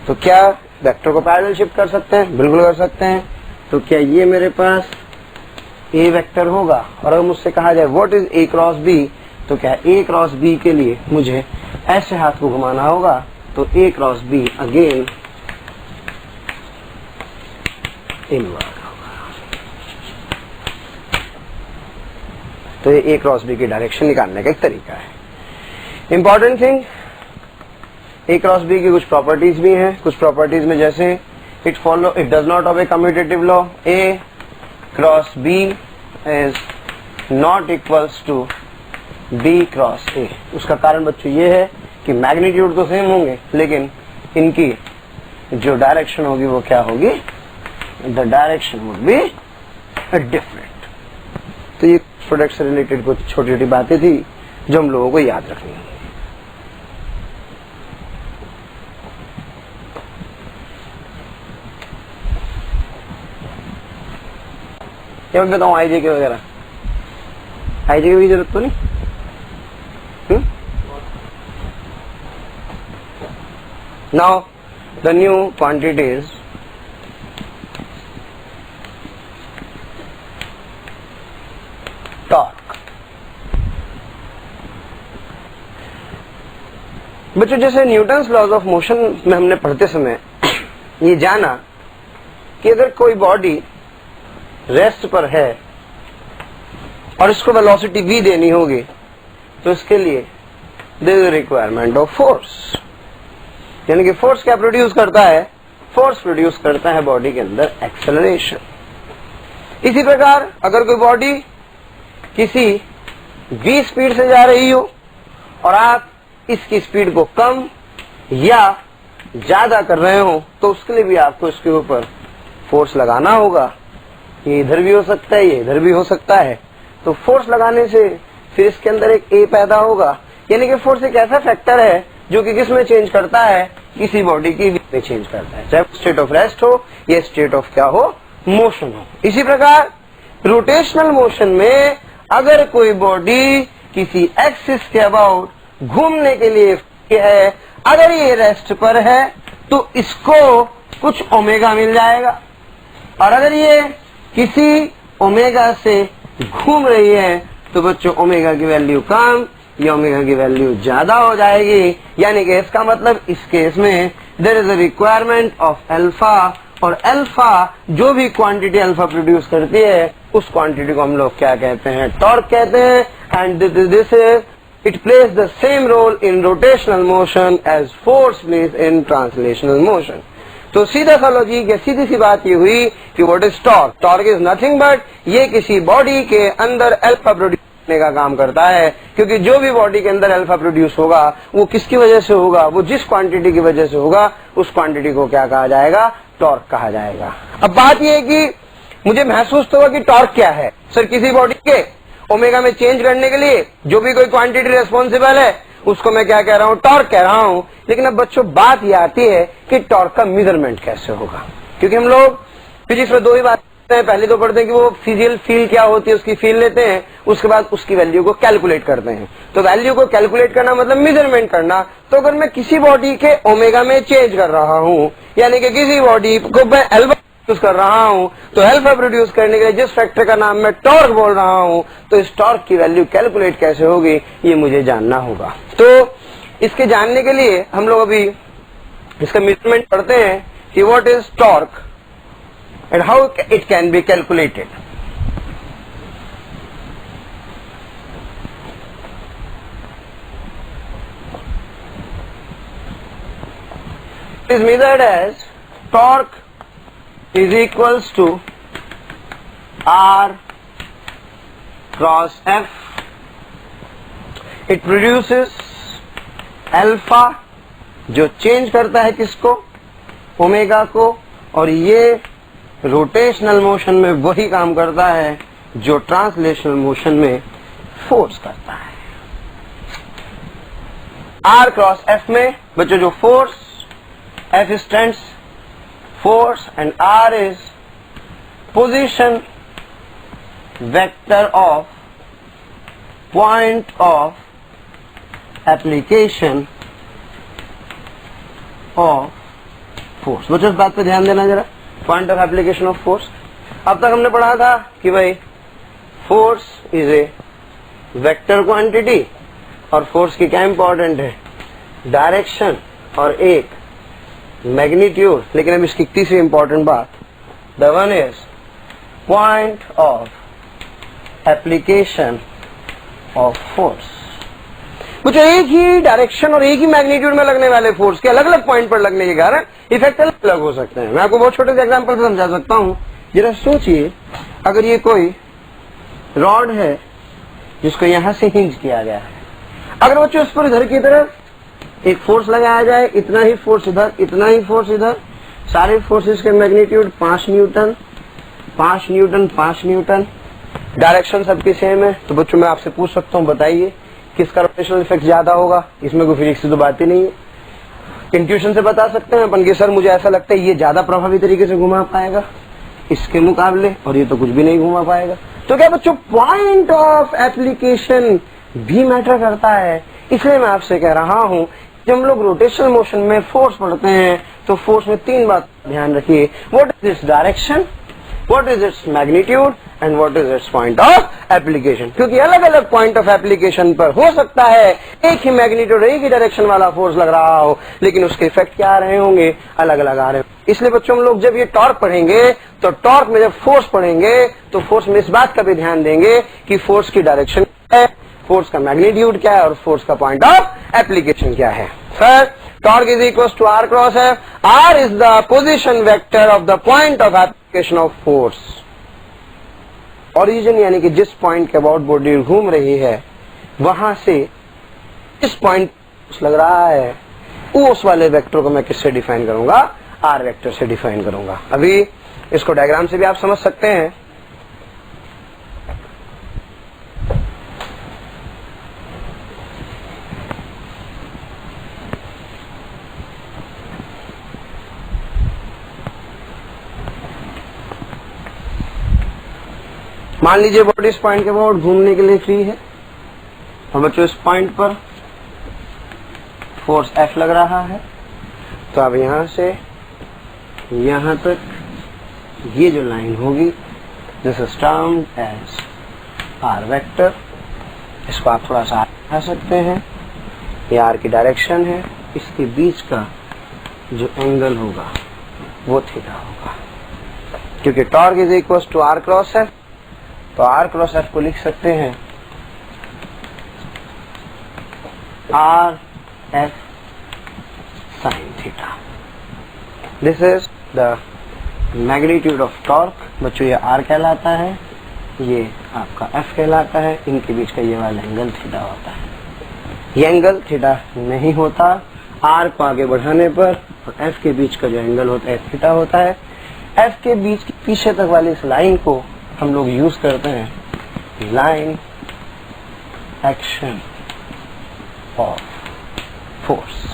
तो क्या वेक्टर को पैरेलल शिफ्ट कर सकते हैं? बिल्कुल कर सकते हैं। तो क्या ये मेरे पास A वेक्टर होगा? और अगर मुझसे कहा जाए what is A cross B, तो क्या A क्रॉस B के लिए मुझे ऐसे हाथ को घुमाना होगा, तो A cross B again inward होगा। तो ये A क्रॉस B की डायरेक्शन निकालने का एक तरीका है। Important thing, A cross B की कुछ प्रॉपर्टीज भी हैं। कुछ प्रॉपर्टीज में जैसे it does not obey commutative law, A cross B is not equals to B cross A। उसका कारण बच्चों ये है कि मैग्नीट्यूड तो सेम होंगे लेकिन इनकी जो डायरेक्शन होगी वो क्या होगी, the direction would be different. तो ये प्रोडक्ट से रिलेटेड कुछ छोटी छोटी बातें थी जो हम लोगों को याद रखनी है। क्या मैं बताऊं आईजे के वगैरह, आईजे की जरूरत तो नहीं। Now the new quantities torque. बच्चों जैसे न्यूटन्स लॉज ऑफ मोशन में हमने पढ़ते समय ये जाना कि अगर कोई बॉडी रेस्ट पर है और इसको वेलोसिटी v देनी होगी तो इसके लिए there is requirement of force, यानी कि फोर्स क्या प्रोड्यूस करता है, फोर्स प्रोड्यूस करता है बॉडी के अंदर एक्सेलरेशन। इसी प्रकार अगर कोई बॉडी किसी v स्पीड से जा रही हो और आप इसकी स्पीड को कम या ज्यादा कर रहे हो तो उसके लिए भी आपको इसके ऊपर फोर्स लगाना होगा। ये इधर भी हो सकता है, ये इधर भी हो सकता है। तो फोर्स लगाने से फिर इसके अंदर एक ए पैदा होगा, यानी कि फोर्स एक ऐसा फैक्टर है जो कि किस में चेंज करता है, किसी बॉडी की में चेंज करता है, चाहे स्टेट ऑफ रेस्ट हो या स्टेट ऑफ क्या हो, मोशन हो। इसी प्रकार रोटेशनल मोशन में अगर कोई बॉडी किसी एक्सिस के अबाउट घूमने के लिए है, अगर ये रेस्ट पर है तो इसको कुछ ओमेगा मिल जाएगा, और अगर ये किसी ओमेगा से घूम रही है तो बच्चों ओमेगा की वैल्यू कम या ओमेगा की वैल्यू ज्यादा हो जाएगी। यानी कि इसका मतलब इस केस में there is a requirement of alpha, और अल्फा जो भी क्वांटिटी अल्फा प्रोड्यूस करती है उस क्वांटिटी को हम लोग क्या कहते हैं, टॉर्क कहते हैं। And this is it plays the same role in rotational motion as force plays in translational motion. तो सीधा सा लॉजिक या सीधी सी बात ये हुई कि what is torque. Torque is nothing but ये किसी बॉडी के अंदर अल्फा प्रोड्यूस करने का काम करता है, क्योंकि जो भी बॉडी के अंदर अल्फा प्रोड्यूस होगा वो किसकी वजह से होगा, वो जिस क्वांटिटी की वजह से होगा उस क्वांटिटी को क्या कहा जाएगा, टॉर्क कहा जाएगा। अब बात यह है कि मुझे महसूस तो होगा कि टॉर्क क्या है सर, किसी बॉडी के ओमेगा में चेंज करने के लिए जो भी कोई क्वांटिटी रेस्पॉन्सिबल है उसको मैं क्या कह रहा हूं, टॉर्क कह रहा हूं। लेकिन अब बच्चों बात यह आती है कि टॉर्क का मेजरमेंट कैसे होगा, क्योंकि हम लोग फिजिक्स में दो ही बात करते हैं, पहले तो पढ़ते हैं कि वो फिजिकल फील क्या होती है, उसकी फील लेते हैं, उसके बाद उसकी वैल्यू को कैलकुलेट करते हैं। तो वैल्यू को कैलकुलेट करना मतलब मेजरमेंट करना। तो अगर मैं किसी बॉडी के ओमेगा में चेंज कर रहा हूं, यानी कि किसी बॉडी को मैं अल्फा प्रोड्यूस कर रहा हूं, तो अल्फा प्रोड्यूस करने के लिए जिस फैक्टर का नाम मैं टॉर्क बोल रहा हूं, तो इस टॉर्क की वैल्यू कैलकुलेट कैसे होगी ये मुझे जानना होगा। तो इसके जानने के लिए हम लोग अभी इसका मेजरमेंट पढ़ते हैं कि what is torque and how it can be calculated. Is measured as torque is equals to R cross F. It produces alpha जो चेंज करता है किसको, ओमेगा को, और ये रोटेशनल मोशन में वही काम करता है जो ट्रांसलेशनल मोशन में फोर्स करता है। R क्रॉस F में बच्चों जो force, F stands force and R is position vector of point of application of force। बच्चों इस बात पे ध्यान देना जरा, point of application of force। अब तक हमने पढ़ा था कि भाई force is a vector quantity और force की क्या इंपॉर्टेंट है, डायरेक्शन और एक मैग्नीट्यूड। लेकिन अब इसकी तीसरी इंपॉर्टेंट बात, the one is point of application of force. मुझे एक ही डायरेक्शन और एक ही मैग्नीट्यूड में लगने वाले फोर्स के अलग अलग पॉइंट पर लगने के कारण इफेक्ट अलग अलग हो सकते हैं। मैं आपको बहुत छोटे से एग्जांपल से समझा सकता हूं। जरा सोचिए, अगर ये कोई रॉड है जिसको यहां से हिंज किया गया है, अगर बच्चों उस पर इधर की तरफ एक फोर्स लगाया जाए, इतना ही फोर्स इधर, इतना ही फोर्स इधर, सारे फोर्सेस के magnitude 5 Newton, 5 Newton, 5 Newton, direction सबकी सेम है, तो बच्चों मैं आपसे पूछ सकता हूं, बताइए किसका रोटेशनल इफेक्ट ज्यादा होगा, इसमें कोई फिजिक्स की तो बात ही नहीं है। इंट्यूशन से बता सकते हैं अपन कि सर मुझे ऐसा लगता है ये ज्यादा प्रभावी तरीके से घुमा पाएगा इसके मुकाबले, और ये तो कुछ भी नहीं घुमा पाएगा। तो क्या बच्चों, पॉइंट ऑफ एप्लीकेशन भी मैटर करता है। इसलिए मैं आपसे कह रहा हूं, जब हम लोग रोटेशनल मोशन में फोर्स पढ़ते हैं तो फोर्स में 3 बात ध्यान रखिए। What is its direction, what is its magnitude and what is it's point of application. क्योंकि अलग अलग पॉइंट ऑफ एप्लीकेशन पर हो सकता है एक ही मैग्नीट्यूड, एक ही डायरेक्शन वाला फोर्स लग रहा हो, लेकिन उसके इफेक्ट क्या आ रहे होंगे, अलग अलग आ रहे होंगे। इसलिए बच्चों हम लोग जब ये टॉर्क पढ़ेंगे तो टॉर्क में जब फोर्स पढ़ेंगे तो फोर्स में इस बात का भी ध्यान देंगे कि फोर्स की डायरेक्शन क्या है, फोर्स का मैग्नीट्यूड क्या है और फोर्स का पॉइंट ऑफ एप्लीकेशन क्या है। Sir torque is equal to are cross F. R is the position vector of the point of application of force. Origin यानी कि जिस पॉइंट के अबाउट बॉडी घूम रही है वहां से इस पॉइंट लग रहा है, उस वाले वेक्टर को मैं किससे डिफाइन करूंगा, आर वेक्टर से डिफाइन करूंगा। अभी इसको डायग्राम से भी आप समझ सकते हैं। मान लीजिए बॉडी इस पॉइंट के अबाउट घूमने के लिए फ्री है और बच्चों इस पॉइंट पर फोर्स F लग रहा है, तो अब यहां से यहां तक ये जो लाइन होगी this is termed as R vector. इसको आप थोड़ा सा आ सकते हैं, ये आर की डायरेक्शन है, इसके बीच का जो एंगल होगा वो थीटा होगा। क्योंकि torque is equal to are cross F, तो आर क्रॉस एफ को लिख सकते हैं R F sine theta. This is the magnitude of torque. बच्चों ये आर कहलाता है, ये आपका एफ कहलाता है, इनके बीच का ये वाला एंगल थीटा होता है। ये एंगल थीटा नहीं होता, आर को आगे बढ़ाने पर और एफ के बीच का जो एंगल होता है थीटा होता है। एफ के बीच की पीछे तक वाली इस लाइन को हम लोग यूज करते हैं लाइन एक्शन ऑफ फोर्स।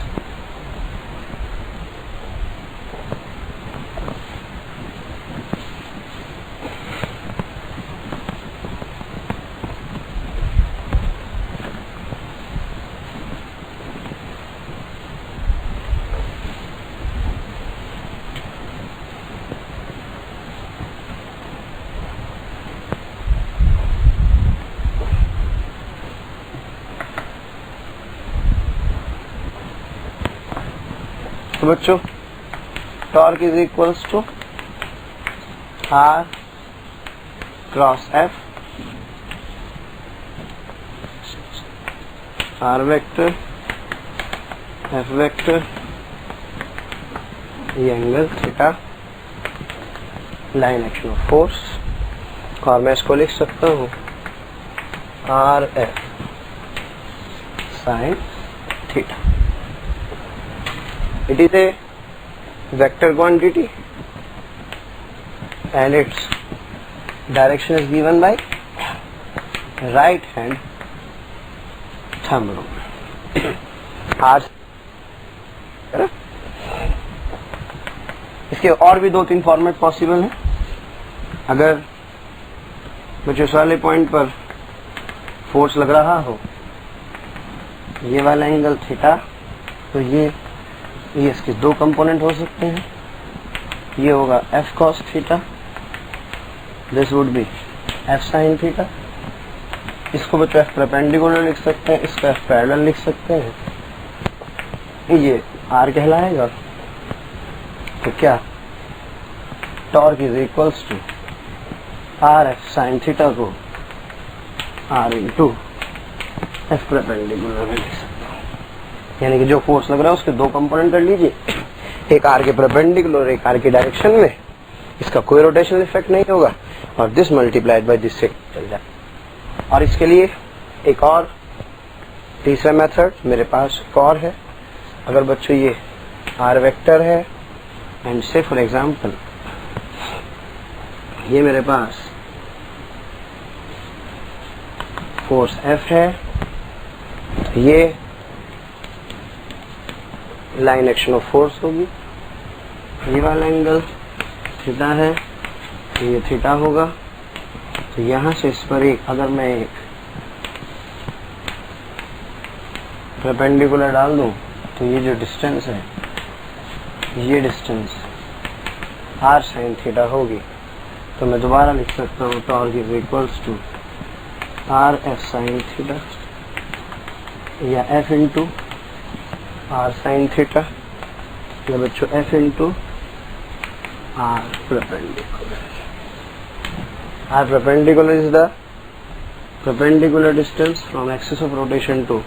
तो बच्चों torque is equals to are cross F, r vector F vector, ये angle theta, line action of force, और मैं इसको लिख सकता हूँ r F sine theta. It is a vector quantity and its direction is given by right hand thumb rule. आज इसके और भी 2-3 फॉर्मेट पॉसिबल हैं। अगर मुझे इस वाले पॉइंट पर फोर्स लग रहा हो, ये वाला एंगल थीटा, तो ये इसके 2 कंपोनेंट हो सकते हैं। ये होगा F cos theta, this would be F sine theta. इसको बच्चों एफ परपेंडिकुलर लिख सकते हैं, इसको एफ पैरेलल लिख सकते हैं। ये आर कहलाएगा। तो क्या torque is equals to R F sine theta को आर इंटू एफ परपेंडिकुलर में लिख सकते हैं। यानी कि जो फोर्स लग रहा है उसके 2 कंपोनेंट कर लीजिए, एक आर के परपेंडिकुलर, एक आर की डायरेक्शन में, इसका कोई रोटेशनल इफेक्ट नहीं होगा और दिस मल्टीप्लाइड बाय दिस से चल जाए। और इसके लिए एक और तीसरा मेथड मेरे पास एक और है। अगर बच्चों ये आर वेक्टर है एंड से फॉर एग्जांपल ये मेरे पास फोर्स एफ है ये लाइन एक्शन ऑफ फोर्स होगी, ये वाला एंगल थीटा है, ये थीटा होगा। तो यहां से इस पर एक अगर मैं एक परपेंडिकुलर डाल दूं तो ये जो डिस्टेंस है, ये डिस्टेंस r sin थीटा होगी। तो मैं दोबारा लिख सकता हूँ torque is equals to r f sin theta या f into r sin theta या बच्चों f into r perpendicular. R perpendicular is the perpendicular distance from axis of rotation to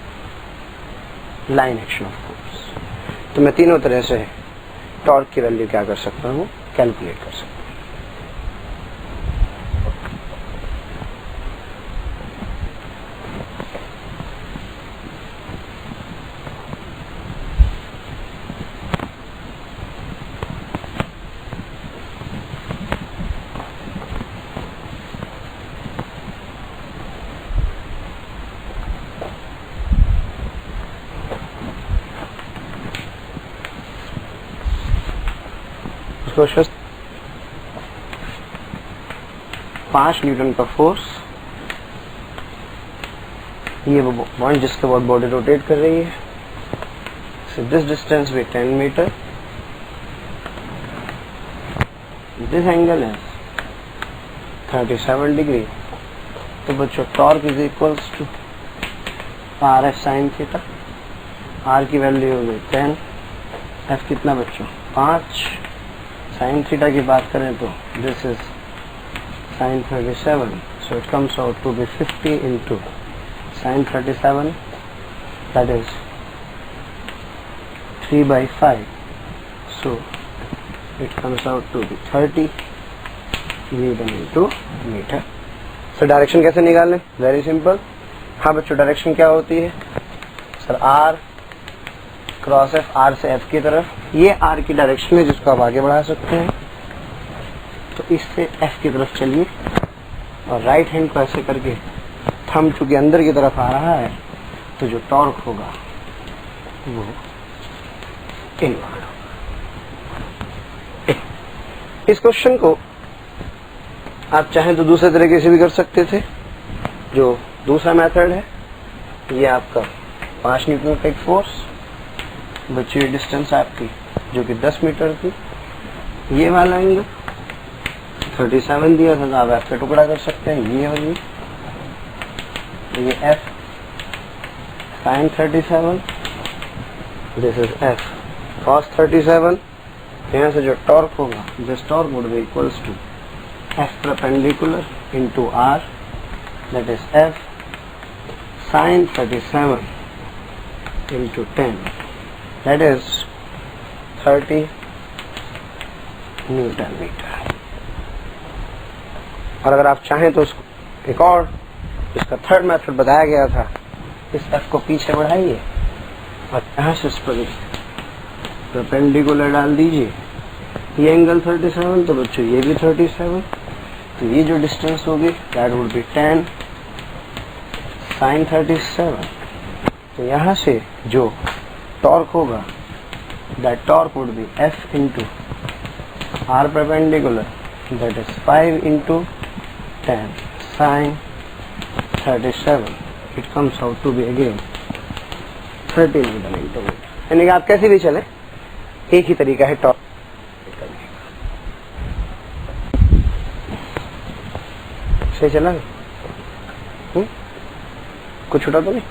line action of force. तो मैं तीनों तरह से torque की value क्या कर सकता हूँ, कैलकुलेट कर सकता हूँ। क्वेश्चन 5 न्यूटन का फोर्स, ये वो पॉइंट जिसके बाद बॉडी रोटेट कर रही है। So this distance with 10 metre, this angle है 37 डिग्री। तो बच्चों torque is equals to R F sine theta. R की वैल्यू होगी 10, एफ कितना बच्चों 5। साइन थीटा की बात करें तो this is sine 37, so it comes out to be 50 into sine 37, that is 3/5, so it comes out to be 30 newton into metre. Sir direction कैसे निकालें? Very simple. हाँ बच्चों, डायरेक्शन क्या होती है sir? R cross F, R से F की तरफ। ये आर की डायरेक्शन है जिसको आप आगे बढ़ा सकते हैं। तो इससे एफ की तरफ चलिए और राइट हैंड को ऐसे करके थंब चूंकि अंदर की तरफ आ रहा है, तो जो टॉर्क होगा वो इनवर्ड होगा। इस क्वेश्चन को आप चाहें तो दूसरे तरीके से भी कर सकते थे। जो दूसरा मेथड है, ये आपका 5 न्यूटन का एक फोर्स, बच्ची हुई डिस्टेंस आपकी जो कि 10 मीटर थी, ये वाला एंगल 37 दिया था, तो आप एफ पे टुकड़ा कर सकते हैं, ये और ये F sine 37, this is F cos 37। यहाँ से जो टॉर्क होगा, this torque would be equals to F perpendicular into R, that is F sine 37 into 10, that is 30 newton metre. और अगर आप चाहें तो उसको एक और इसका थर्ड मेथड बताया गया था, इस एफ को पीछे बढ़ाइए और यहाँ से इस पर परपेंडिकुलर डाल दीजिए। ये एंगल 37, तो बच्चों ये भी 37, तो ये जो डिस्टेंस होगी दैट वुड बी 10 साइन 37। तो यहाँ से जो टॉर्क होगा, that torque would be F into R perpendicular, that is 5 into 10 sine 37। It comes out to be again 30 newton into metre. यानी कि आप कैसे भी चले, एक ही तरीका है टॉर्क करने का। सही चला? कुछ छूटा तो नहीं?